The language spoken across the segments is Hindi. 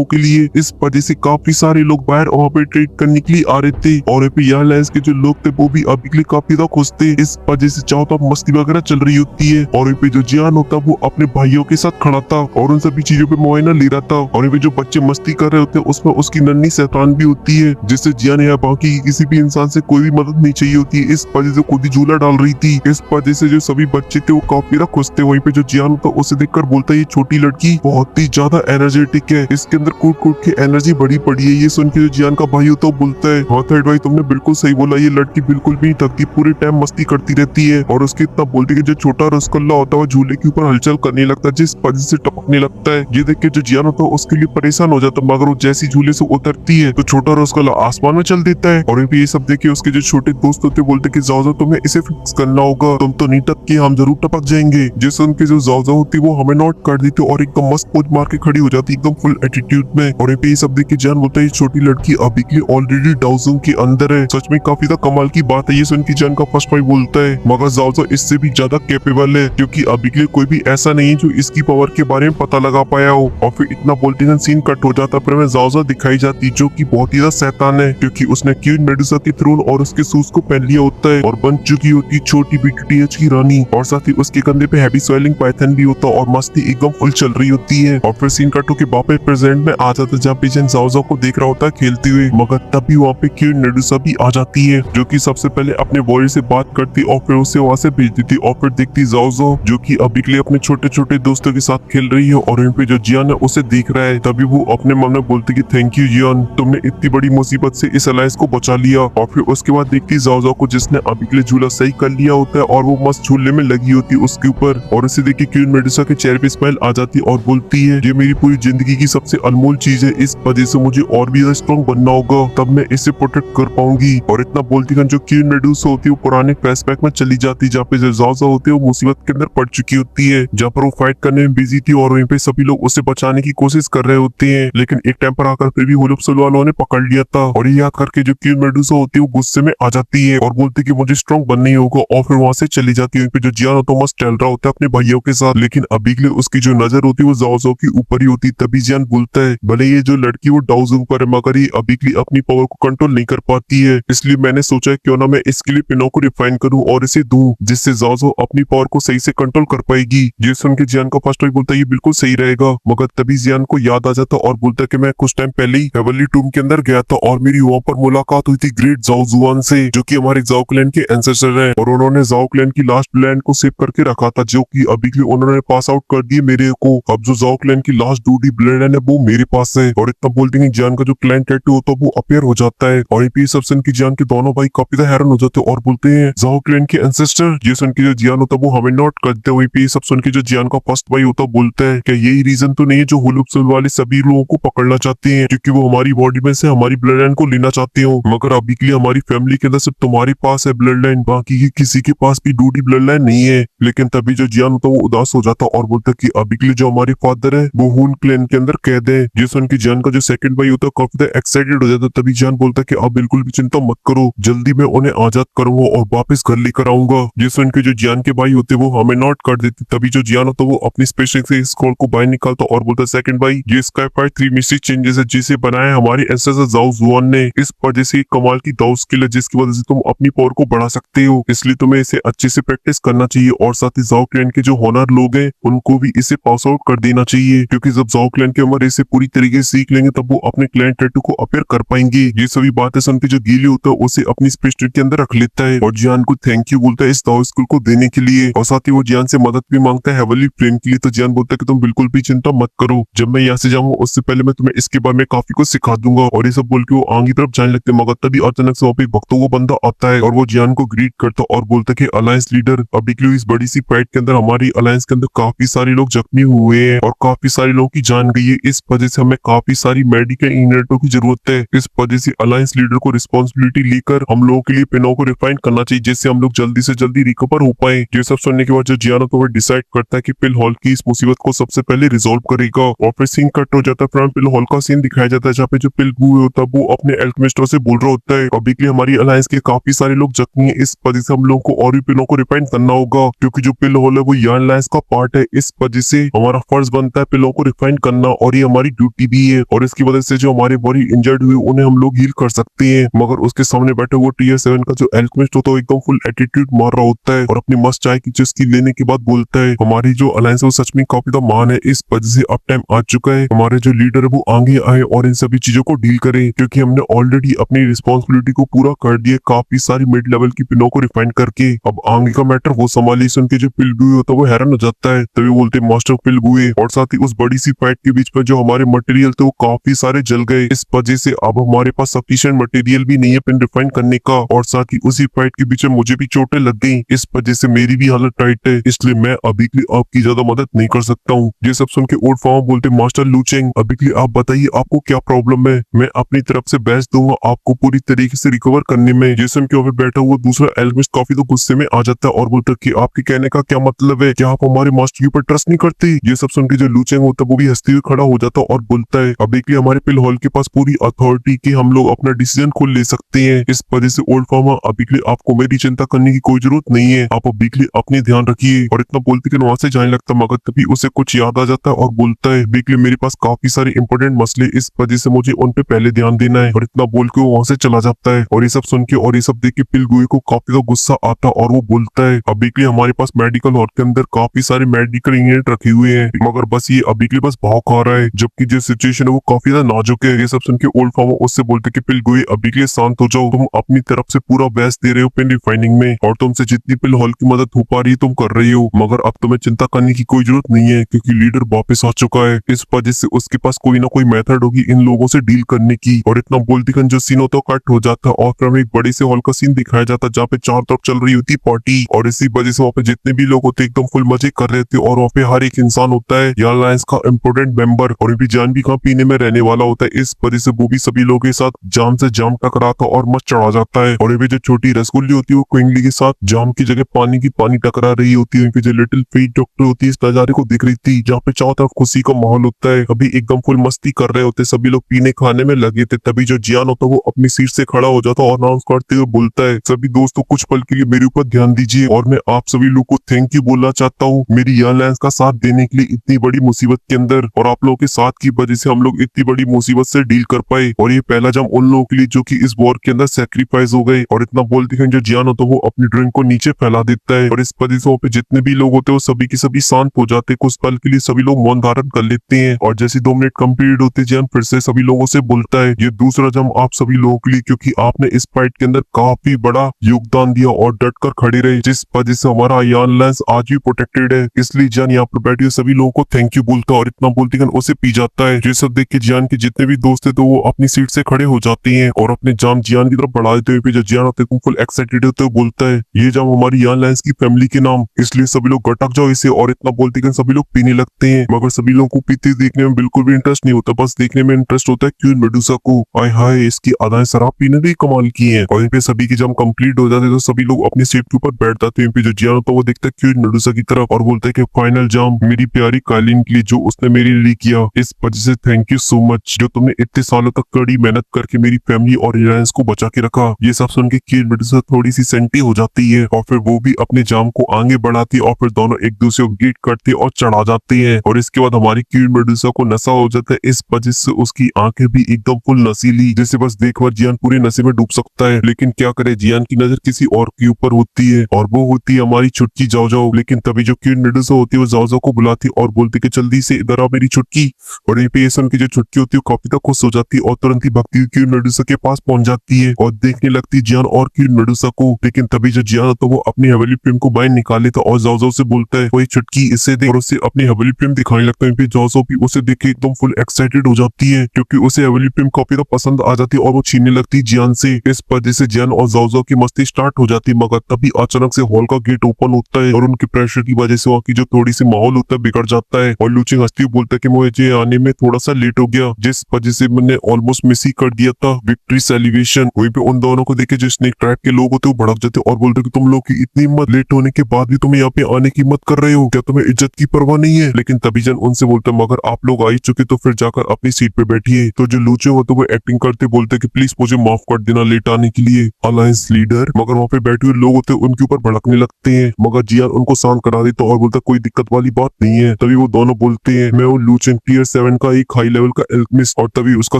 लोगों के लिए। इस वजह से काफी सारे लोग बाहर वहाँ पे ट्रेड करने के लिए आ रहे थे और यहाँ लायंस के जो लोग थे वो भी अभी के लिए काफी ज्यादा खुश थे। इस वजह से चाहो तो मस्ती वगैरह चल रही होती है और यहाँ पे जो जियान होता वो अपने भाइयों के साथ खड़ा था और उन सभी चीजों पे मुआयना ले रहा था। और यहाँ पे जो बच्चे मस्ती कर रहे होते हैं उसमें उसकी नन्ही शैतान भी होती है जिससे जियान या बाकी किसी भी इंसान से कोई भी मदद नहीं चाहिए होती है। इस वजह से खुद ही झूला डाल रही थी। इस वजह से जो सभी बच्चे थे वो काफी ज्यादा खुश थे। वहीं पे जो जियान होता उसे देखकर बोलता है ये छोटी लड़की बहुत ही ज्यादा एनर्जेटिक है, इसके अंदर कूट कूट के एनर्जी बड़ी पड़ी है। ये सुन के जो जियान का भाई होता है बोलता है हाँ थर्ड भाई तुमने बिल्कुल सही बोला, ये लड़की बिल्कुल भी नहीं थकती, पूरे टाइम मस्ती करती रहती है। और उसके इतना बोलती है कि जो छोटा रसगुल्ला होता है वो झूले के ऊपर हलचल करने लगता है जिस वजह से टपकने लगता है। ये देख के जो जियान होता है उसके लिए परेशान हो जाता है, मगर वो जैसी झूले से उतरती है तो छोटा रसगुल्ला आसमान में चल देता है। और ये सब देख के उसके जो छोटे दोस्त होते बोलते कि जाओ तुम्हें इसे फिक्स करना होगा, तुम तो नहीं टपके हम जरूर टपक जाएंगे। जिस उनकी जो जाओ होती वो हमें नोट कर देती और एकदम मस्त पोज मार के खड़ी हो जाती एकदम फुल एटीट्यूड में। और ये सब देख के जान बोलता है छोटी लड़की अभी के लिए ऑलरेडी डाउजों के अंदर है, सच में काफी ज्यादा कमाल की बात है। ये सुन के जान का फर्स्ट भाई बोलता है मगर जाओ इससे भी ज्यादा कैपेबल है क्योंकि अभी के लिए कोई भी ऐसा नहीं है जो इसकी पावर के बारे में पता लगा पाया हो। और फिर इतना बोलते हैं सीन कट हो जाता पर जाओ दिखाई जाती जो कि बहुत ही ज्यादा शैतान है क्योंकि उसने क्वीन मेडुसा की थ्रोन और उसके शूज को पहन लिया होता है और बन चुकी होती छोटी बीटीएच की रानी। और साथ ही उसके कंधे पे हैवी स्वेलिंग पाइथन भी होता और मस्ती एकदम फुल चल रही होती है। और फिर सीन कट होके वापस प्रेजेंट में आ जाता जहाँ पे जन जाओ को देख रहा होता है खेलते हुए, मगर तभी वहाँ पे क्वीन मेडुसा भी आ जाती है जो कि सबसे पहले अपने वॉरियर से बात करती और फिर उसे वहाँ से भेज देती। और फिर देखती जाओ जो कि अभी के लिए अपने छोटे छोटे दोस्तों के साथ खेल रही है और यहाँ पे जो जियान है उसे देख रहा है। तभी वो अपने मन में बोलती कि थैंक यू जियान, तुमने इतनी बड़ी मुसीबत से इस अलायंस को बचा लिया। और फिर उसके बाद देखती जाओ को जिसने अभी के लिए झूला सही कर लिया होता है और वो मस्त झूले में लगी होती है उसके ऊपर। और इसे देख के क्वीन मेडुसा के चेहरे पे स्माइल आ जाती और बोलती है ये मेरी पूरी जिंदगी की सबसे अनमोल चीज है, इस वजह से मुझे और भी ज्यादा स्ट्रॉन्ग बनना होगा तब मैं इसे प्रोटेक्ट कर पाऊंगी। और इतना बोलती जो क्वीन मेडुसा होती है वो पुराने फ्लैशबैक में चली जाती जहाँ पे जो जाओ होती है वो मुसीबत के अंदर पड़ चुकी होती है जहाँ पर वो फाइट करने में बिजी थी और वहीं पे सभी लोग उसे बचाने की कोशिश कर रहे होते हैं। लेकिन एक टाइम पर आकर फिर भी होलोप्सल वालों ने पकड़ लिया था और ये याद करके जो क्वीन मेडुसा होती है वो गुस्से में आ जाती है और बोलती कि मुझे स्ट्रॉन्ग बनना ही होगा और फिर वहां से चली जाती है। जो जियान होता है मस्त चल रहा होता है अपने भाइयों के साथ, लेकिन अभी के लिए उसकी जो नजर होती है वो जाओ के ऊपर ही होती है। तभी जियान बोलता है भले ये जो लड़की वो डाउजों पर है मगर ये अभी के लिए अपनी पावर को कंट्रोल नहीं कर पाती है, इसलिए मैंने सोचा क्यों ना मैं इसके लिए पिनो को रिफाइन करूं और इसे दूं जिससे जाओ अपनी पावर को सही से कंट्रोल कर पाएगी। ये सुन के जियान का फर्स्ट भाई बोलता है ये बिल्कुल सही रहेगा, मगर तभी जियान को याद आ जाता और बोलता कि मैं कुछ टाइम पहले ही हेवनली टूम के अंदर गया था और मेरी वहाँ पर मुलाकात हुई थी ग्रेट जाओ जुआन से जो कि हमारे जाओ क्लैन के एंसेस्टर हैं और उन्होंने जाओ क्लैन की लास्ट ब्लैंड को सेव करके रखा था जो कि अभी के लिए उन्होंने पास आउट कर दिए मेरे को। अब जो जाओ क्लैन की लास्ट डूडी ब्लड है वो मेरे पास है। और इतना बोलते हैं जियान का जो क्लैन टैटू होता है वो अपेयर हो जाता है और ये सब सुन के जियान के दोनों भाई काफी ज्यादा हैरान हो जाते हैं और बोलते हैं जाओ क्लैन के एंसेस्टर। ये सुन के जो जियान होता है वो हमें नोट करते हुए ये सब सुन के जो जियान का फर्स्ट भाई होता है बोलता है कि यही रीजन तो नहीं है जो होलोप्सल वाले सभी लोगों को पकड़ना चाहते हैं क्योंकि वो हमारी बॉडी में से हमारी ब्लड लाइन को लेना चाहते हो, मगर अभी के लिए हमारी फैमिली के अंदर सिर्फ तुम्हारे पास है ब्लड लाइन, बाकी की किसी के पास भी डूडी ब्लड लाइन नहीं है। लेकिन तभी जो जियान होता है वो उदास हो जाता और बोलता कि अभी के लिए जो हमारे फादर है वो हून क्लैन के अंदर कैद है। ये सुन के जियान का जो सेकंड भाई होता है काफी एक्साइटेड हो जाता है। तभी जियान बोलता है कि आप बिल्कुल भी चिंता मत करो, जल्दी मैं उन्हें आजाद करूंगा और वापस घर लेकर आऊंगा। ये सुन के जो जियान के भाई होते वो हमें नोट कर देते। तभी जो जियान होता वो अपनी स्पेशल से स्क्रॉल को बाहर निकालता और बोलता सेकंड भाई ये स्काई फाइट 3 मिस्टिक चेंजेस है जिसे बनाया हमारे एंसेस्टर जाओ जुआन ने, इस वजह से कमाल की दाव स्किल है जिसकी वजह से तुम अपनी पावर को बढ़ा सकते हो, इसलिए तुम्हें इसे अच्छे से प्रैक्टिस करना चाहिए। और साथ ही जाओ क्लैन के जो होनर लोग हैं उनको भी इसे पास आउट कर देना चाहिए क्योंकि जब जाओ क्लैन के मेंबर इसे पूरी तरीके से सीख लेंगे तब वो अपने क्लैन टैटू को अपेयर कर पाएंगे। ये सभी बातें सुन के जो गीली होता है उसे अपनी स्पेस के अंदर रख लेता है और जियान को थैंक यू बोलता है इस दाव स्किल को देने के लिए। और साथ ही वो जियान से मदद भी मांगता है हेवनली फ्लेम के लिए। तो जियान बोलता है कि तुम बिल्कुल भी चिंता मत करो, जब मैं यहाँ से जाऊंगा उससे पहले मैं तुम्हें इसके बारे में काफी कुछ सिखा दूंगा। और ये सब बोल के वो आगे तरफ जाने लगते मगर तभी अचानक से वहाँ पे भक्तों को बंदा आता है और वो जियान को ग्रीट करता और बोलता कि अलायंस लीडर अभी के लिए इस बड़ी सी फाइट के अंदर हमारी अलायंस के अंदर काफी सारे लोग जख्मी हुए हैं और काफी सारे लोगों की जान गई है, इस वजह से हमें काफी सारी मेडिकल यूनिटों की जरूरत है। इस वजह से अलायंस लीडर को रिस्पॉन्सिबिलिटी लेकर हम लोगों के लिए पिनो को रिफाइन करना चाहिए जिससे हम लोग जल्दी से जल्दी रिकवर हो पाए। ये सब सुनने के बाद जो जियान तो वो डिसाइड करता है कि पिल हॉल की इस मुसीबत को सबसे पहले रिजोल्व करेगा। और फिर सीन कट हो जाता है, पिल हॉल का सीन दिखाया जाता है जहाँ पे जो पिल बू होता है वो अपने एल्केमिस्टों से बोल रहा होता है अभी के लिए हमारी अलायंस के काफी सारे लोग जख्मी है, इस वजह से हम लोगों को और भी पिलों को रिफाइन करना होगा क्योंकि जो पिल हॉल है वो यान अलायंस का पार्ट है, इस वजह से हमारा फर्ज बनता है पिलों को रिफाइन करना और ये हमारी ड्यूटी भी है और इसकी वजह से जो हमारे बॉडी इंजर्ड हुए उन्हें हम लोग हील कर सकते हैं। मगर उसके सामने बैठे वो टीयर 7 का जो एल्केमिस्ट होता है एकदम फुल एटीट्यूड मार रहा होता है और अपनी मस्त चाय की चुस्की लेने के बाद बोलता है हमारी जो अलायंस है वो सच में काफी ज्यादा महान है। इस वजह से अब टाइम आ चुका है हमारे जो लीडर है वो आगे आए और इन सभी चीजों को डील करे, क्योंकि हमने ऑलरेडी अपनी रिस्पॉन्सिबिलिटी को पूरा कर दिया काफी सारी मिड लेवल की पिनों को रिफाइन करके। अब आगे का मैटर वो संभाली। सुन के जो पिलबुए होता है वो हैरान हो जाता है, तभी बोलते मास्टर पिलबुए। और साथ ही उस बड़ी सी फाइट के बीच में जो हमारे मटेरियल थे वो काफी सारे जल गए। इस वजह से अब हमारे पास सफिशिएंट मटेरियल भी नहीं है पिन रिफाइन करने का। और साथ ही उसी फाइट के बीच में मुझे भी चोटें लग गई, इस वजह से मेरी भी हालत टाइट है, इसलिए मैं अभी के लिए आपकी ज्यादा मदद नहीं कर सकता हूँ। ये सब सुन के ओल्ड फार्मर बोलते मास्टर लूचेंग अभी के लिए आप बताइए आपको क्या प्रॉब्लम है, मैं अपनी तरफ से बेस्ट दूंगा आपको पूरी तरीके से रिकवर करने में। जेसन के ऊपर बैठा हुआ दूसरा एल्केमिस्ट काफी तो गुस्से में आ जाता है और बोलता है कि आपके कहने का क्या मतलब है, क्या आप हमारे मास्टर के ऊपर ट्रस्ट नहीं करते। ये सब सुन के जो लूचेंग होता है वो भी हंसते हुए खड़ा हो जाता है और बोलता है अभी के लिए हमारे पिल हॉल के पास पूरी अथॉरिटी की हम लोग अपना डिसीजन खुद ले सकते हैं। इस वजह से ओल्ड फार्मर अभी के लिए आपको मेरी चिंता करने की कोई जरूरत नहीं है, आप अभी के लिए अपने ध्यान रखिए। और इतना बोलते कि वहां से जाने लगता, मगर तभी उसे कुछ याद आ जाता है और बोलता है अभी के लिए मेरे पास काफी सारे इंपॉर्टेंट मसले, इस वजह से मुझे उन पे पहले ध्यान देना है। और इतना बोल के वो वहां से चला जाता है। और ये सब सुन के और ये सब देख के पिलगुए को काफी ज्यादा गुस्सा आता है और वो बोलता है अभी के लिए हमारे पास मेडिकल हॉल के अंदर काफी सारे मेडिकल इंग्रेडिएंट रखे हुए हैं, मगर बस ये अभी के लिए बस भाव खा रहा है, जबकि जो सिचुएशन है वो काफी ज्यादा नाजुक है। ये सब सुन के ओल्ड फार्मर उससे बोलते कि पिलगुए अभी के लिए शांत हो जाओ, तुम अपनी तरफ से पूरा बेस्ट दे रहे हो पिन रिफाइनिंग में और तुमसे जितनी पिल हॉल की मदद हो पा रही है तुम कर रही हो, मगर अब तुम्हें चिंता करने की कोई जरूरत नहीं है क्योंकि लीडर वापस आ चुका है। इस वजह से उसके पास कोई ना कोई मेथड होगी इन लोगों से डील करने की। और इतना बोलती जो सीन होता है कट हो जाता है और फिर हमें एक बड़े से हॉल का सीन दिखाया जाता है जहाँ पे चारों तरफ चल रही होती पार्टी और इसी वजह से वहाँ पे जितने भी लोग होते एकदम फुल मजे कर रहे थे और वहाँ पे हर एक इंसान होता है या अलायंस का इम्पोर्टेंट मेंबर और भी जान भी कहाँ पीने में रहने वाला होता है। इस वजह से वो भी सभी लोगों के साथ जाम से जाम टकराता और मस्त चढ़ा जाता है। और ये जो छोटी रसगुल्ली होती है वो क्विंगली के साथ जाम की जगह पानी की पानी टकरा रही होती है। जो लिटिल फीट डॉक्टर होती है इस नजारे को देख रही थी जहाँ पे चारों तरफ खुशी का माहौल होता है, अभी एकदम फुल मस्ती कर रहे होते सभी लोग पीने खाने में लगे थे। तभी जो जियान होता है वो अपनी सीट से खड़ा हो जाता और अनाउंस करते हुए बोलता है सभी दोस्तों कुछ पल के लिए मेरे ऊपर ध्यान दीजिए और मैं आप सभी लोग को थैंक यू बोलना चाहता हूँ मेरी एयरलाइंस का साथ देने के लिए इतनी बड़ी मुसीबत के अंदर, और आप लोगों के साथ की वजह से हम लोग इतनी बड़ी मुसीबत से डील कर पाए। और ये पहला जम उन लोगों के लिए जो कि इस वॉर के अंदर सेक्रीफाइस हो गए। और इतना बोलते हैं जो जियान होता है वो अपनी ड्रिंक को नीचे फैला देता है और इस वजह से वहाँ पे जितने भी लोग होते हैं वो सभी के सभी शांत हो जाते, कुछ पल के लिए सभी लोग मौन धारण कर लेते हैं। और जैसे 2 मिनट कंप्लीट होते जियान फिर से सभी लोगों से बोलता है ये दूसरा जम आप सभी लोगों के लिए, क्योंकि आपने इस फाइट के अंदर काफी बड़ा योगदान दिया और डट कर खड़े रहे, जिस वजह से हमारा एयरलाइंस आज भी प्रोटेक्टेड है। इसलिए जियान यहाँ पर बैठे सभी लोगों को थैंक यू बोलता है और इतना बोलते हैं उसे पी जाता है। ये सब देख के जियान के जितने भी दोस्त थे तो वो अपनी सीट से खड़े हो जाते हैं और अपने जाम जियान की तरफ बढ़ा देते हुए जो जियान होते हैं फुल एक्साइटेड होते हुए बोलता है ये जाम हमारी एयरलाइंस की फैमिली के नाम, इसलिए सभी लोग गटक जाओ इसे। और इतना बोलते हैं सभी लोग पीने लगते हैं, मगर सभी लोगों को पीते देखने में बिल्कुल भी इंटरेस्ट नहीं होता, बस देखने में इंटरेस्ट होता है क्वीन मेडुसा को। आय हाय इसकी अदाएं शराब पीने भी कमाल की हैं। और इन पे सभी की जब कंप्लीट हो जाते तो सभी लोग अपनी सीट के ऊपर बैठ जाते हैं। जो जियान होता है वो देखता है क्वीन मेडुसा की तरफ और बोलता है कि फाइनल जाम मेरी प्यारी कालीन के लिए जो उसने मेरे लिए किया, इस वजह से थैंक यू सो मच जो तुमने इतने सालों तक कड़ी मेहनत करके मेरी फैमिली और एयरलाइंस को बचा के रखा। ये सब सुन के क्वीन मेडुसा थोड़ी सी सेंटी हो जाती है और फिर वो भी अपने जाम को आगे बढ़ाती है और फिर दोनों एक दूसरे को ग्रीट करते और चढ़ा जाते हैं। और इसके बाद हमारी क्वीन मेडुसा को नशा हो जाता है, इस वजह से उसकी आंखें भी एकदम फुल नशीली, जैसे बस देखकर जियान पूरे नशे में डूब सकता है। लेकिन क्या करे जियान की नजर किसी और के ऊपर होती है और वो होती है हमारी छुटकी जाओ जाओ। लेकिन तभी जो क्वीन मेडुसा होती है वो जाओ जाओ को बुलाती है और बोलती कि जल्दी से इधर आ मेरी छुटकी। और यहीं पे ये सुन के जो छुटकी होती है काफी तक खुश हो जाती है और तुरंत ही भक्ति हुई क्वीन मेडुसा के पास पहुंच जाती है और देखने लगती है जियान और क्वीन मेडुसा को। लेकिन तभी जो जियान होता है वो अपनी हवेली फिल्म को बाहर निकाल लेता और जाओ जाओ से बोलता है वही छुटकी इसे दे, और उसे अपनी हवेली फिल्म दिखाने लगता है। जाओ जाओ भी उसे देख के एकदम फुल एक्साइटेड हो जाती है क्योंकि उसे हवेली फिल्म काफी तो पसंद आ जाती है और वो छीनने लगती है जियान से। इस वजह से जियान और जाओ जाओ की मस्ती स्टार्ट हो जाती है, मगर तभी अचानक से हॉल का गेट ओपन होता है और उनके प्रेशर की वजह से वहाँ की जो थोड़ी सी माहौल होता है बिगड़ जाता है। और लूचिंग हंसती हुई बोलता है कि मुझे आने में थोड़ा सा लेट हो गया जिस वजह से मैंने ऑलमोस्ट मिस ही कर दिया था विक्ट्री सेलिब्रेशन। वहीं पे उन दोनों को देखे जो स्नेक ट्रैप के लोग होते हैं वो भड़क जाते और बोलते कि तुम लोग की इतनी हिम्मत, लेट होने के बाद भी तुम यहाँ पे आने की हिम्मत कर रहे हो, क्या तुम्हें इज्जत की परवाह नहीं है। लेकिन तभी जन उनसे बोलते मगर आप लोग आ ही चुके तो फिर जाकर अपनी सीट पे बैठिए। तो जो लूचे होते वो एक्टिंग करते बोलते कि प्लीज मुझे माफ कर देना लेट आने के लिए अलायंस लीडर। मगर वहाँ पे बैठे हुए लोग होते उनके ऊपर भड़कने लगते हैं, मगर जियान उनको शांत करा देता और बोलता कोई दिक्कत वाली बात नहीं है। तभी वो दोनों बोलते हैं मैं हूँ लूचेन टीयर 7 का एक हाई लेवल का एल्केमिस्ट, और तभी उसका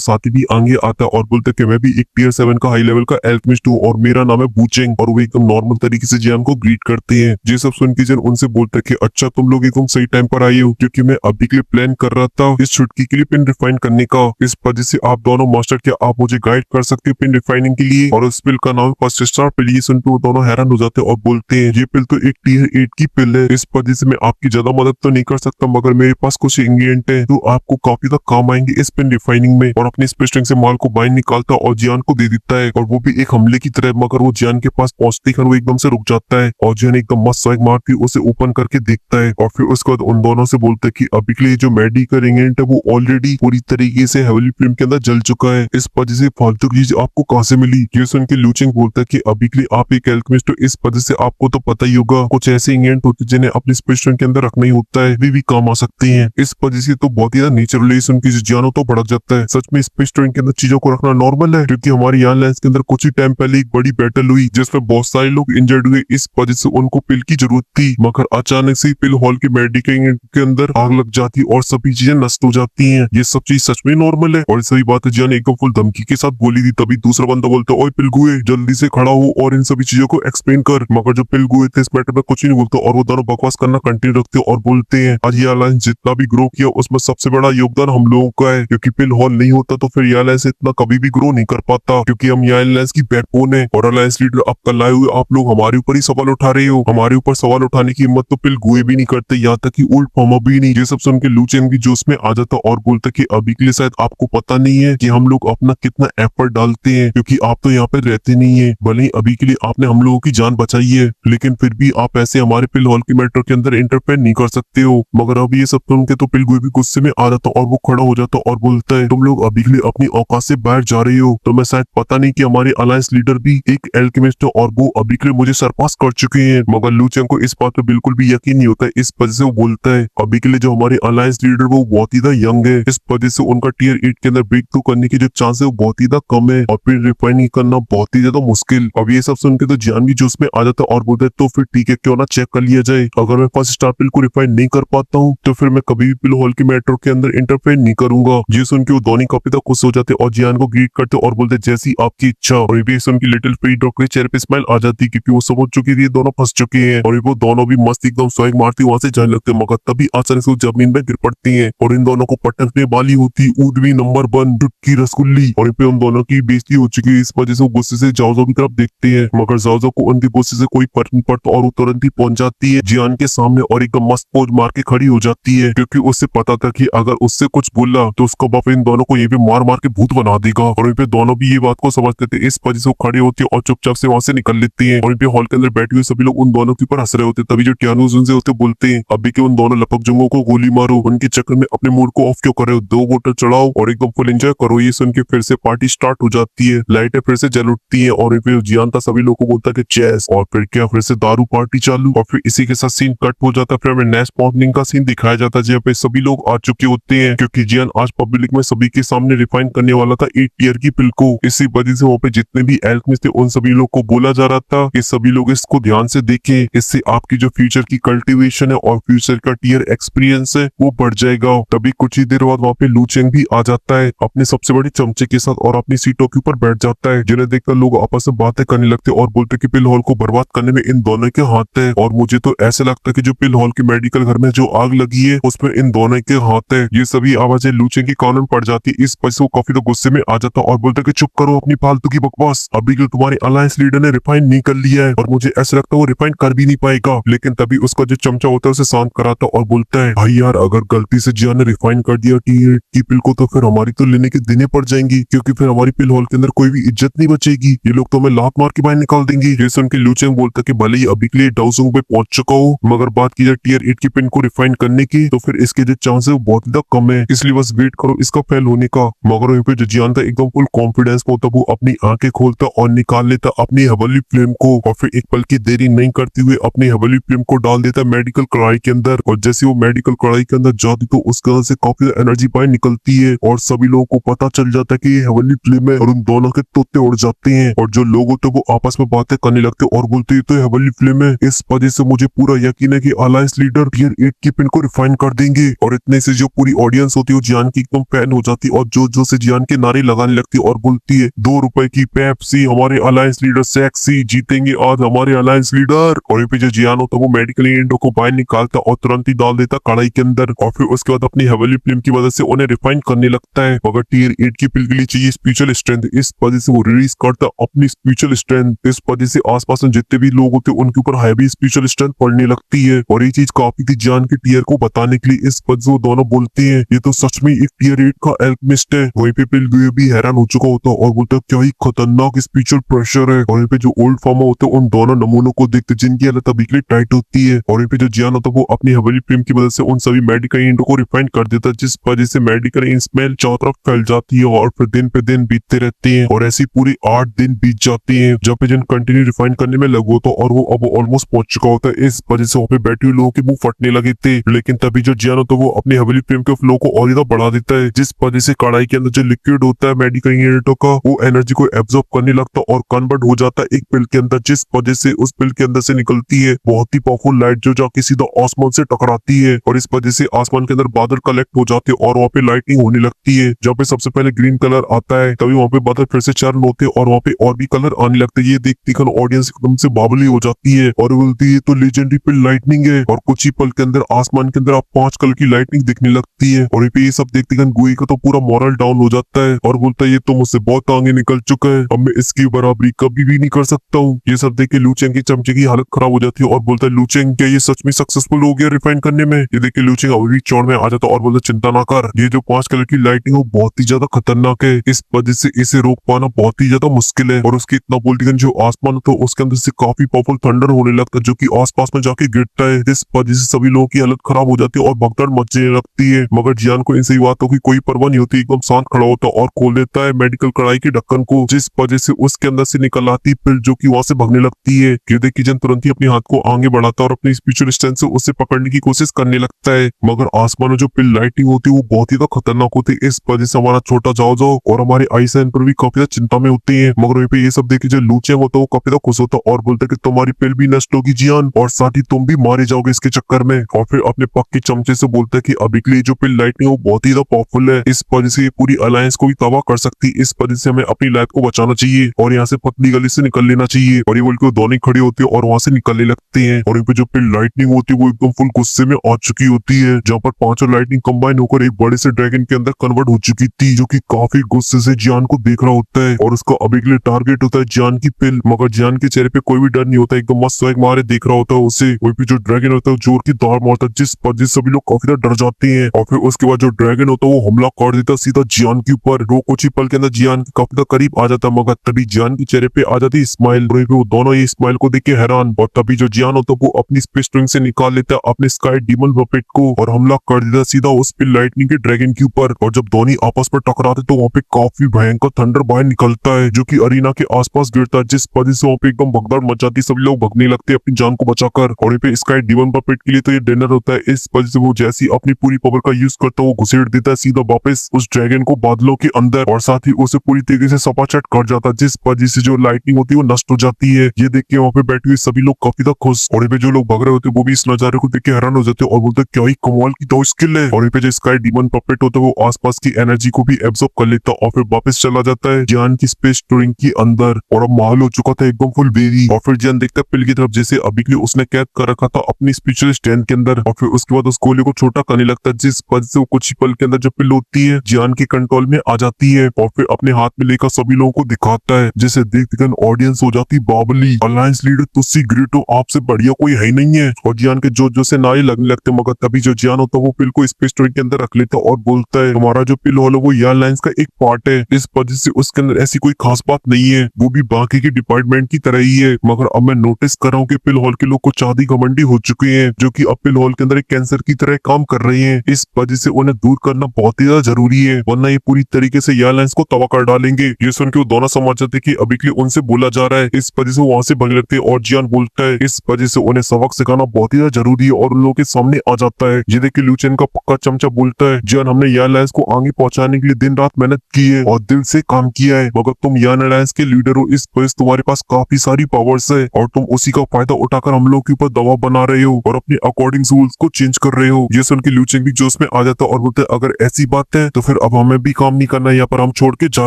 साथी भी आगे आता है और बोलता है कि मैं भी एक टियर 7 का हाई लेवल का एल्केमिस्ट हूँ और मेरा नाम है बूचेंग। और वो एकदम नॉर्मल तरीके से जियान को ग्रीट करते हैं। ये सब सुन के जियान उनसे बोलता है कि अच्छा तुम लोग एकदम सही टाइम पर आए हो, क्योंकि मैं अभी के लिए प्लान कर रहा था इस छुटकी के लिए पिन रिफाइन करने का। इस वजह से आप दोनों मास्टर, क्या आप मुझे गाइड कर सकते हो पिन रिफाइनिंग के लिए? और उस पिल का नाम फर्स्ट स्टार पिल। ये सुन के वो दोनों हैरान हो जाते हैं और बोलते हैं ये पिल तो एक टियर 8 की पिल है, इस वजह से मैं आपकी ज्यादा मदद तो नहीं कर सकता, मगर मेरे पास कुछ इंग्रेडिएंट है जो आपको काफी ज्यादा काम आएंगे इस पिन रिफाइनिंग में। और अपने स्पेस्टिंग से माल को बाहर निकालता और जियान को दे देता है, और वो भी एक हमले की तरह। मगर वो जियान के पास पहुंचते ही वो एकदम से रुक जाता है और जियान एकदम मस्त स्वाइग मार के उसे ओपन करके देखता है। और फिर उसके बाद उन दोनों से बोलता है कि अभी के लिए जो मेडिकल इंग्रेडिएंट है वो ऑलरेडी पूरी तरीके से हेवली फ्लेम के अंदर जल चुका है, इस वजह से फालतू की चीज आपको कहां से मिली? ये सुन के लूचिंग बोलता है कि अभी के लिए आप एक एल्केमिस्ट हो, इस वजह से आपको तो पता ही होगा कुछ ऐसे इंग्रेडिएंट होते हैं जिन्हें अपने स्पेस्टिंग के अंदर रखना ही होता है, वे भी काम आ सकते हैं। इस वजह से तो बहुत ही नेचुरली सुन के जियानो तो भड़क जाता है। सच में स्पेस्टिंग के अंदर चीजों को रखना नॉर्मल है, क्योंकि हमारे यहाँ लैंस के अंदर कुछ ही टाइम पहले एक बड़ी बैटल हुई जिसमें बहुत सारे लोग इंजर्ड हुए, इस वजह से उनको पिल की जरूरत थी। मगर अचानक से पिल हॉल के मेडिकल के अंदर आग लग जाती और सभी चीजें नष्ट हो जाती हैं। ये सब चीज सच में नॉर्मल है। और सही बात है, जियान एकदम फुल धमकी के साथ बोली थी। तभी दूसरा बंदा बोलता है ओए पिलगुए जल्दी से खड़ा हो और इन सभी चीजों को एक्सप्लेन कर। मगर जो पिलगुए थे इस मैटर में कुछ नहीं बोलते और वो दोनों बकवास करना कंटिन्यू रखते और बोलते हैं आज ये अलायंस जितना भी ग्रो किया उसमें सबसे बड़ा योगदान हम लोगों का है, क्योंकि पिल हॉल नहीं होता तो फिर ये अलायंस इतना कभी भी ग्रो नहीं कर पाता, क्योंकि हम ये अलायंस की बैकबोन है। और अलायंस लीडर अब कल आए हुए आप लोग हमारे ऊपर ही सवाल उठा रहे हो, हमारे ऊपर सवाल उठाने की हिम्मत तो पिलगुए भी नहीं करते, यहाँ तक कि उल्ट फॉर्मा भी नहीं। ये सब सुन के लूचेन भी जोश में आ जाता और बोलता कि अभी के लिए शायद आपको पता नहीं है कि हम लोग अपना कितना एफर्ट डालते हैं, क्योंकि आप तो यहाँ पे रहते नहीं है। भले ही अभी के लिए आपने हम लोगों की जान बचाई है, लेकिन फिर भी आप ऐसे हमारे पिल हॉल की मैटर के अंदर इंटरफेयर नहीं कर सकते हो। मगर अभी ये सब सुन के तो पिलगुए भी गुस्से में आ जाता और वो खड़ा हो जाता और बोलता है तुम लोग अभी के लिए अपनी औकात से बाहर जा रहे हो, तो मैं शायद पता नहीं कि हमारे अलायंस लीडर भी एक एल्केमिस्ट है और वो अभी के लिए मुझे सरपास कर चुके हैं। मगर लूचेन को इस बात पे बिल्कुल भी यकीन नहीं होता है, इस वजह से वो बोलता है अभी के लिए जो हमारे अलायंस लीडर वो बहुत ही यंग है, इस वजह से उनका टियर 8 के अंदर ब्रेक थ्रू करने की जो चांस है वो बहुत ही कम है और फिर रिफाइनिंग करना बहुत ही ज्यादा मुश्किल। अब ये सब सुन के तो जियान भी जोश में आ जाता है और बोलता है तो फिर ठीक है क्यों ना चेक कर लिया जाए, अगर मैं फर्स्ट स्टार पिल को रिफाइन नहीं कर पाता हूँ तो फिर मैं कभी भी पिल हॉल की मैटर के अंदर इंटरफेयर नहीं करूंगा। ये सुन के वो दोनों काफी खुश हो जाते और जियान को ग्रीट करते और बोलते जैसी आपकी इच्छा। और ये सुन के लिटिल फेरी डॉग के चेहरे पे स्माइल आ जाती क्योंकि वो समझ चुकी थी ये दोनों फंस चुके हैं और वो दोनों भी मस्त एकदम स्वैग मारती वहां से जाने लगते, मगर तभी अचानक से वो जमीन में गिर पड़ती है और इन दोनों को पटकने वाली होती ऊदवी नंबर 1 टुटकी रसगुल्ली। और इन पे उन दोनों की बेइज्जती हो चुकी है, इस वजह से वो गुस्से से जाओजो की तरफ देखते हैं, मगर जाओजो को उनके गुस्से से कोई फर्क नहीं पड़ता और वो तुरंत ही पहुंच जाती है जियान के सामने और एकदम मस्त पोज मार के खड़ी हो जाती है, क्योंकि उससे पता था कि अगर उससे कुछ बोला तो उसका बाप इन दोनों को ये भी मार मार के भूत बना देगा। और इन पे दोनों भी ये बात को समझते थे, इस वजह से वो खड़े होते और चुपचाप से वहां से निकल लेती है। और इन पे हॉल के अंदर बैठे हुए सभी लोग उन दोनों के ऊपर हंस रहे होते, तभी जो टियानोज उनसे होते बोलते हैं अभी के उन दोनों लपक जुंगों को गोली मारो, उनके चक्कर में अपने मूड को ऑफ क्यों कर रहे हो, 2 बोतल चढ़ाओ और एकदम फुल एंजॉय करो। ये सुन के फिर से पार्टी स्टार्ट हो जाती है, लाइटें फिर से जल उठती है और फिर जियान था सभी लोगों को बोलता है कि चेस, और फिर क्या फिर से दारू पार्टी चालू। और फिर इसी के साथ सीन कट हो जाता है, फिर हमें नेक्स्ट मॉर्निंग का सीन दिखाया जाता है जहाँ पे सभी लोग आ चुके होते हैं, क्योंकि जियान आज पब्लिक में सभी के सामने रिफाइन करने वाला था 8 टियर की पिल को। इसी वजह से वहाँ पे जितने भी एल्केमिस्ट थे उन सभी लोग को बोला जा रहा था कि सभी लोग इसको ध्यान से देखें, इससे आपकी जो फ्यूचर की कल्टीवेशन है और फ्यूचर का टियर एक्सपीरियंस है वो बढ़ जाएगा। तभी कुछ ही देर बाद वहाँ पे लूचेंग भी आ जाता है अपने सबसे बड़े चमचे के साथ और अपनी सीटों के ऊपर बैठ जाता है, जिन्हें देखकर लोग आपस में बातें करने लगते और बोलते कि पिल हॉल को बर्बाद करने में इन दोनों के हाथ है। और मुझे तो ऐसा लगता है कि जो पिल हॉल के मेडिकल घर में जो आग लगी है उसमें इन दोनों के हाथ है। ये सभी आवाजें लूचेंग की कानून पड़ जाती, इस वजह से वो काफी तो गुस्से में आ जाता और बोलता कि चुप करो अपनी फालतू की बकवास, अभी के तुम्हारे अलायंस लीडर ने रिफाइन नहीं कर लिया है और मुझे ऐसा लगता है वो रिफाइन कर भी नहीं पाएगा। लेकिन तभी उसका जो चमचा होता है उसे शांत कराता और बोलता है भाई यार अगर गलती से जिया ने रिफाइन कर दिया टियर की पिल को तो फिर हमारी तो लेने के देने पड़ जाएंगी, क्योंकि फिर हमारी पिल हॉल के अंदर कोई भी इज्जत नहीं बचेगी, ये लोग तो हमें लात मार के बाहर निकाल देंगे। ये सुन के लूचेंग बोलता कि भले ही अभी के लिए डाउसुंग पे पहुंच चुका हूँ, मगर बात की जाए टियर 8 की पिन को रिफाइन करने की तो फिर इसके जो चांस है वो बहुत ही कम है, इसलिए बस वेट करो इसका फेल होने का। मगर वहीं पे जो जियान था एकदम फुल कॉन्फिडेंस में होता, वो अपनी आंखें खोलता और निकाल लेता अपनी हेवनली फ्लेम को और फिर एक पल की देरी नहीं करते हुए अपनी हेवनली फ्लेम को डाल देता मेडिकल कढ़ाई के अंदर। और जैसे वो मेडिकल कढ़ाई के अंदर जाती तो उसके अंदर से काफी एनर्जी बाहर निकलती है और सभी लोगों को पता चल जाता है कि ये हेवनली फ्लेम है और उन दोनों के तोते उड़ जाते हैं और जो लोग होते वो आपस में बातें करने लगते और बोलते हैं तो हेवनली फ्लेम है, इस वजह से मुझे पूरा यकीन है कि अलायंस लीडर टियर 8 की पिन को रिफाइन कर देंगे। और इतने से जो पूरी ऑडियंस होती है वो जियान की एकदम फैन हो जाती है और जो से जियान के नारे लगाने लगती है और बोलती है 2 रुपए की पेप्सी, हमारे अलायंस लीडर सेक्सी, जीतेंगे आज हमारे अलायंस लीडर। और ये पे जो जियान होता है वो मेडिकल एजेंटों को बाहर निकालता और तुरंत ही डाल देता कढ़ाई के अंदर और फिर उसके बाद अपनी हेवली फिल्म की वजह से उन्हें रिफाइन करने लगता है। मगर टीयर 8 की पिल के लिए चाहिए स्पिरिचुअल स्ट्रेंथ, इस वजह से वो रिलीज करता अपनी स्पिरिचुअल स्ट्रेंथ। इस वजह से आसपास में जितने भी लोग होते हैं उनके ऊपर हैवी स्पिरिचुअल स्ट्रेंथ पड़ने लगती है और ये चीज काफी थी जियान के टीयर को बताने के लिए। इस वजह से वो दोनों बोलते हैं ये तो सच में एक टीयर 8 का एल्केमिस्ट है। वहीं पे पिल भी हैरान हो चुका होता है और बोलता है क्या ही खतरनाक स्पिरिचुअल प्रेशर है। और यहाँ पे जो ओल्ड फार्मर होते हैं उन दोनों नमूनों को देखते जिनकी हालत अभी के लिए टाइट होती है और यहाँ पे जो जियान होता है वो अपनी हवेली प्रेम की वजह से उन सभी मेडिकल एजेंटों को रिफाइन कर देता है जिस वजह से मेडिकल स्मेल चारों तरफ फैल जाती है और फिर दिन पे दिन बीतते रहते हैं और ऐसी पूरी 8 दिन बीत जाते हैं जब पे जिन कंटिन्यू रिफाइन करने में लगा होता और वो अब ऑलमोस्ट पहुंच चुका होता है। इस वजह से वहाँ पे बैठे हुए लोगों के मुंह फटने लगे थे, लेकिन तभी जो जियान होता है वो अपनी हवेली प्रेम के फ्लो को और ज्यादा बढ़ा देता है जिस वजह से कढ़ाई के अंदर जो लिक्विड होता है मेडिकल एजेंटों का वो एनर्जी को एब्जॉर्ब करने लगता और कन्वर्ट हो जाता है एक पिल के अंदर, जिस वजह से उस पिल के अंदर से निकलती है बहुत ही पावरफुल लाइट जो जाके सीधा आसमान से टकराती है और इस वजह से आसमान के अंदर बादल कलेक्ट हो जाते हैं और वहाँ पे लाइटिंग होने लगती है। जहाँ पे सबसे पहले ग्रीन कलर आता है तभी वहाँ पे बादल फिर से चर्न होते हैं और वहाँ पे और भी कलर आने लगते हैं। ये देखती ऑडियंस एकदम से बावली हो जाती है और बोलती है तो लेजेंडरी पिल लाइटनिंग है और कुछ ही पल के अंदर आसमान के अंदर आप 5 कलर की लाइटनिंग दिखने लगती है और ये सब देखते गुई का तो पूरा मॉरल डाउन हो जाता है और बोलता है ये तो मुझसे बहुत आगे निकल चुका है, अब मैं इसकी बराबरी कभी भी नहीं कर सकता हूँ। ये सब देख के लूचेंग की चमचे की हालत खराब हो जाती है और बोलता है लूचेंग क्या ये सच में सक्सेसफुल हो गया रिफाइन करने में। ये देख के लूचेंग अभी भी चौड़ में आ जाता और बोलता चिंता ना कर, ये जो 5 कलर की लाइटिंग है वो बहुत ही ज्यादा खतरनाक है, इस वजह से इसे रोक पाना बहुत ही ज्यादा मुश्किल है। और उसके इतना बोलती जो आसमान तो उसके अंदर से काफी पावरफुल थंडर होने लगता है जो की आसपास में जाके गिरता है, जिस वजह से सभी लोगों की हालत खराब हो जाती है और भगदड़ मचने लगती है। मगर जियान को इन सही बातों की कोई परवाह नहीं होती, एकदम शांत खड़ा होता और खोल देता है मेडिकल कढ़ाई के ढक्कन को, जिस वजह से उसके अंदर से निकल आती पिल जो कि वहां से भागने लगती है। गिरदे किजन तुरंत ही अपने हाथ को आगे बढ़ाता और अपनी स्पिरिचुअल स्ट्रेंथ से उसे पकड़ने की कोशिश करने लगता है। मगर आसमान में जो पिल लाइटिंग होती है वो बहुत ही खतरनाक होती है, इस वजह से हमारा छोटा जाओ और हमारे आईसैन पर भी काफी चिंता में होती है। मगर वहीं पे ये सब देखे जो लूचे वो तो काफी खुश होता और बोलता कि तुम्हारी पिल भी नष्ट होगी जियान और साथ ही तुम भी मारे जाओगे इसके चक्कर में। और फिर अपने पक के चमचे से बोलता है कि अभी के लिए जो पिल लाइटिंग है वो बहुत ही पावरफुल है, इस वजह से ये पूरी अलायंस को भी तबाह कर सकती, इस वजह से हमें अपनी लाइफ को बचाना चाहिए और यहाँ से पतली गली से निकल लेना चाहिए। और ये बोल के दोनों खड़े होते हैं और वहां से निकलने लगते हैं और यहाँ पे जो पिल लाइटनिंग होती है वो एकदम फुल गुस्से में आ चुकी होती है, जहाँ पर 5 लाइटनिंग कंबाइन होकर एक बड़े से ड्रैगन के अंदर कन्वर्ट हो चुकी थी जो कि काफी गुस्से से जियान को देख रहा होता है और उसका अभी के लिए टारगेट होता है जियान की पिल। मगर जियान के चेहरे पे कोई भी डर नहीं होता, एकदम मस्त स्वैग मारे देख रहा होता है उसे। वहीं पे जो ड्रैगन होता है जोर की दौड़ मारता है जिस पर सभी लोग काफी डर जाते हैं और फिर उसके बाद जो ड्रैगन होता है वो हमला कर देता सीधा जियान के ऊपर। वो कुछ ही पल के अंदर जियान के काफी करीब आ जाता, मगर तभी जियान के चेहरे पे आ जाती स्माइल। वो दोनों ये स्माइल को देख के हैरान और तभी जो जियान होता है वो अपनी स्पेस स्ट्रिंग से निकाल लेता है अपने स्काई डीमन बपेट को और हमला कर देता सीधा उस पिल लाइटनिंग के ड्रैगन के ऊपर। और जब दोनों आपस में टकराते तो वहाँ पे काफी भयंकर थंडर बाहर निकलता है जो कि अरीना के आसपास गिरता है, जिस वजह से वहाँ पे एकदम भगदड़ मच जाती, सभी लोग भगने लगते हैं अपनी जान को बचाकर। और यहाँ पे स्काई डीमन बपेट के लिए तो ये डिनर होता है, इस वजह से वो जैसी अपनी पूरी पावर का यूज करता है वो घुसेड़ देता है सीधा वापस उस ड्रैगन को बादलों के अंदर और साथ ही उसे पूरी तरीके से सपाचट कर जाता है, जिस वजह से जो लाइटनिंग होती है वो नष्ट हो जाती है। ये देख के वहाँ पे बैठे हुए सभी लोग काफी खुश और यहाँ पे जो लोग भाग रहे होते हैं वो भी इस नजारे को देख के हैरान हो जाते हैं और बोलते क्या ही कमाल की तो स्किल है। और यहाँ पे जो स्काई डीमन पपेट होता है वो आसपास की एनर्जी को भी एब्जॉर्ब कर लेता और फिर वापस चला जाता है जियान की स्पेस स्टोरिंग के अंदर और अब माहौल हो चुका था एकदम फुल बेरी। और फिर जियान देखता है पिल की तरफ जैसे अभी के लिए उसने कैद कर रखा था अपनी स्पिरिचुअल स्ट्रेंथ के अंदर और फिर उसके बाद उस गोले को छोटा करने लगता है, जिस वजह से वो कुछ ही पल के अंदर जो पिल होती है जियान के कंट्रोल में आ जाती है और फिर अपने हाथ में लेकर सभी लोगों को दिखाता है, जिसे देखते ऑडियंस हो जाती बाबली। अलायंस लीडर तुस्सी ग्रेटो आपसे बढ़िया कोई है ही नहीं है। और जियान के जो से नारे लगने लगते, मगर तभी जो जियान होता है वो पिल को स्पेस स्टोरी के अंदर रख लेता और बोलता है हमारा जो पिल हॉल है वो या अलायंस का एक पार्ट है, इस वजह से उसके अंदर ऐसी कोई खास बात नहीं है, वो भी बाकी के डिपार्टमेंट की तरह ही है। मगर अब मैं नोटिस कर रहा हूँ कि पिल हॉल के लोग कुछ आधी घमंडी हो चुके हैं जो कि अब पिल हॉल के अंदर एक कैंसर की तरह काम कर रहे हैं, इस वजह से उन्हें दूर करना बहुत ही ज्यादा जरूरी है, वरना ये पूरी तरीके से या अलायंस को तबाह कर डालेंगे। ये सुन के वो दोनों समझ जाते कि अभी के लिए उनसे बोला जा रहा है, इस वजह से वहां से भागने लगते हैं और जियान बोलता है इस वजह से उन्हें सबक सिखाना बहुत ही ज्यादा जरूरी है और उन लोगों के सामने आ जाता है। ये देख के लूचेन का पक्का चमचा बोलता है जियान हमने या अलायंस को आगे पहुंचाने के लिए दिन रात मेहनत की है और दिल से काम किया है, मगर तुम यान अलायंस के लीडर हो, इस वजह से तुम्हारे पास काफी सारी पावर्स है और तुम उसी का फायदा उठाकर हम लोग के ऊपर दबाव बना रहे हो और अपने अकॉर्डिंग रूल्स को चेंज कर रहे हो। ये सुन के लूचेन भी जोश जोश में आ जाता है और बोलते हैं अगर ऐसी बात है तो फिर अब हमें भी काम नहीं करना, यहाँ पर हम छोड़ के जा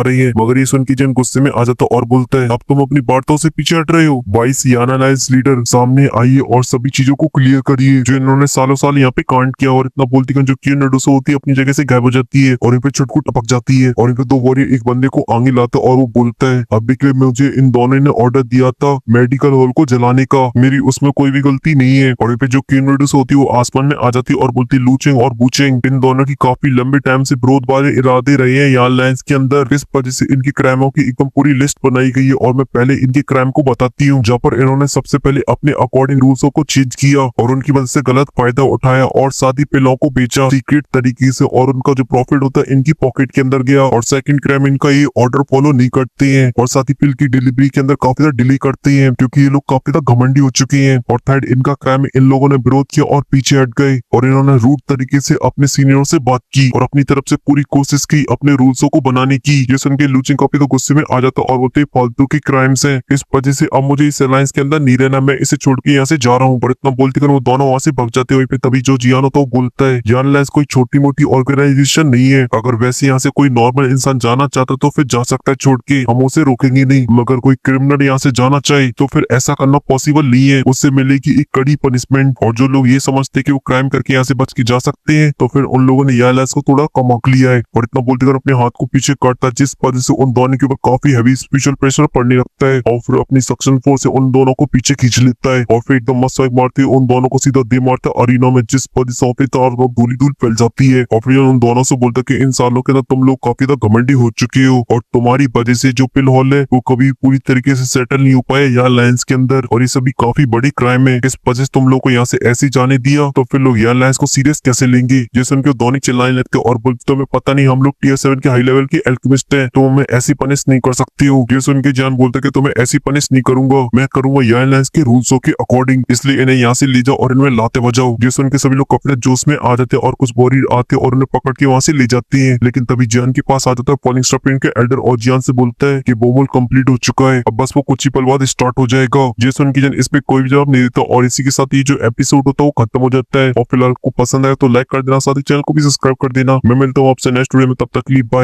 रहे हैं। मगर ये सुन के जिन गुस्से में आ जाता और बोलता है अब तुम अपनी बातों से पीछे हट रहे हो। वाइस याना लाइस लीडर सामने आइए और सभी चीजों को क्लियर करिए जो इन्होंने सालों साल यहाँ पे कांड किया। और इतना बोलती जो क्यों नडुसो होती है अपनी जगह से गायब हो जाती है और इन पे छुटकू टपक जाती है और इन पे दो वॉरियर एक बंदे को आगे लाता और वो बोलता है अभी के लिए मुझे इन दोनों ने ऑर्डर दिया था मेडिकल हॉल को जलाने का, मेरी उसमें कोई भी गलती नहीं है। और इन पे जो क्वीन नडुसो होती है वो आसमान में आ जाती है और बोलती लूचेंग और बूचेंग इन दोनों की काफी लंबे टाइम से विरोध वाले इरादे रहे हैं यहाँ लाइंस के अंदर। इस वजह से इनकी क्राइमों की एकदम पूरी लिस्ट बनाई गई है और मैं पहले इनके क्राइम को बताती हूँ जहाँ पर इन्होंने सबसे पहले अपने अकॉर्डिंग रूल्सों को चेंज किया और उनकी वजह से गलत फायदा उठाया और साथ ही पिलों को बेचा सीक्रेट तरीके से और उनका जो प्रॉफिट होता है इनकी पॉकेट के अंदर गया। और सेकंड क्राइम इनका ये ऑर्डर फॉलो नहीं करते हैं और साथ ही पिल की डिलीवरी के अंदर काफी ज्यादा डिले करते हैं क्योंकि ये लोग काफी ज्यादा घमंडी हो चुके हैं। और थर्ड इनका क्राइम इन लोगों ने विरोध किया और पीछे हट गए और इन्होंने रूट तरीके से अपने सीनियरों से बात की और अपनी तरफ से पूरी कोशिश की अपने रूल्सों को बनाने की। ये सुन के लूचिंग काफी तो गुस्से में आ जाता और बोलते फालतू की क्राइम्स हैं, इस वजह से अब मुझे इस अलायंस के अंदर नहीं रहना, मैं इसे छोड़ के यहाँ से जा रहा हूँ। और इतना बोलते कर वो दोनों वहां से भाग जाते हुए तभी जो जियान होता है वो बोलता है यान अलायंस कोई छोटी मोटी ऑर्गेनाइजेशन नहीं है, अगर वैसे यहाँ से कोई नॉर्मल इंसान जाना चाहता तो फिर जा सकता है छोड़ के, हम उसे रोकेंगे नहीं। मगर कोई क्रिमिनल यहाँ से जाना चाहे तो फिर ऐसा करना पॉसिबल नहीं है, उससे मिलेगी एक कड़ी पनिशमेंट। और जो लोग ये समझते कि वो क्राइम करके यहाँ से बच के जा सकते हैं तो फिर उन लोगों ने यान अलायंस को थोड़ा कमक लिया है। और इतना बोलते कर अपने हाथ को पीछे काटता जिस वजह से उन दोनों के ऊपर काफी हैवी स्पिरिचुअल प्रेशर पड़ने लगता है और फिर अपनी सक्शन फोर्स से उन दोनों को पीछे खींच लेता है और फिर एकदम मस्त स्ट्राइक मारते हुए उन दोनों को सीधा दे मारता है अरीना में, जिस वजह से पे तार धूली धूल फैल जाती है। और फिर उन दोनों से बोलता है कि इन सालों के अंदर तुम लोग काफी ज्यादा घमंडी हो चुके हो और तुम्हारी वजह से जो पिल हॉल है वो कभी पूरी तरीके से सेटल नहीं हो पाया यहाँ लायंस के अंदर और ये सभी काफी बड़ी क्राइम है, इस वजह से तुम लोग को यहाँ से ऐसे जाने दिया तो फिर लोग यहाँ लायंस को सीरियस कैसे लेंगे। जैसे उनके दोनों चिल्लाने लगते और बोलते तुम्हें पता नहीं हम लोग टीयर 7 के हाई लेवल के एल्केमिस्ट हैं, तुम हमें ऐसी पनिश नहीं कर सकती हो। जैसे उनके जान बोलते कि तुम्हें ऐसी पनिश नहीं करूंगा, मैं करूंगा यहाँ लायंस के रूल्सों के अकॉर्डिंग, इसलिए इन्हें यहाँ से ले जाओ और इनमें लाते बजाओ। जैसे उनके सभी लोग कपड़े जोश में आ जाते और कुछ बोरी आते और उन्हें पकड़ के वहां से ले जाते हैं। लेकिन तभी जियान के पास आ जाता है फॉलिंग स्टार के एल्डर और जियान से बोलता है कि बोमोल कंप्लीट हो चुका है, अब बस वो कुछ ही पल बाद स्टार्ट हो जाएगा। जैसे उनकी जन इस पे कोई भी जवाब नहीं देता और इसी के साथ ये जो एपिसोड होता है वो खत्म हो जाता है। और फिलहाल को पसंद आया तो लाइक कर देना, साथ ही चैनल को भी सब्सक्राइब कर देना। मैं मिलता हूँ आपसे नेक्स्ट वीडियो में, तब तक के लिए बाय।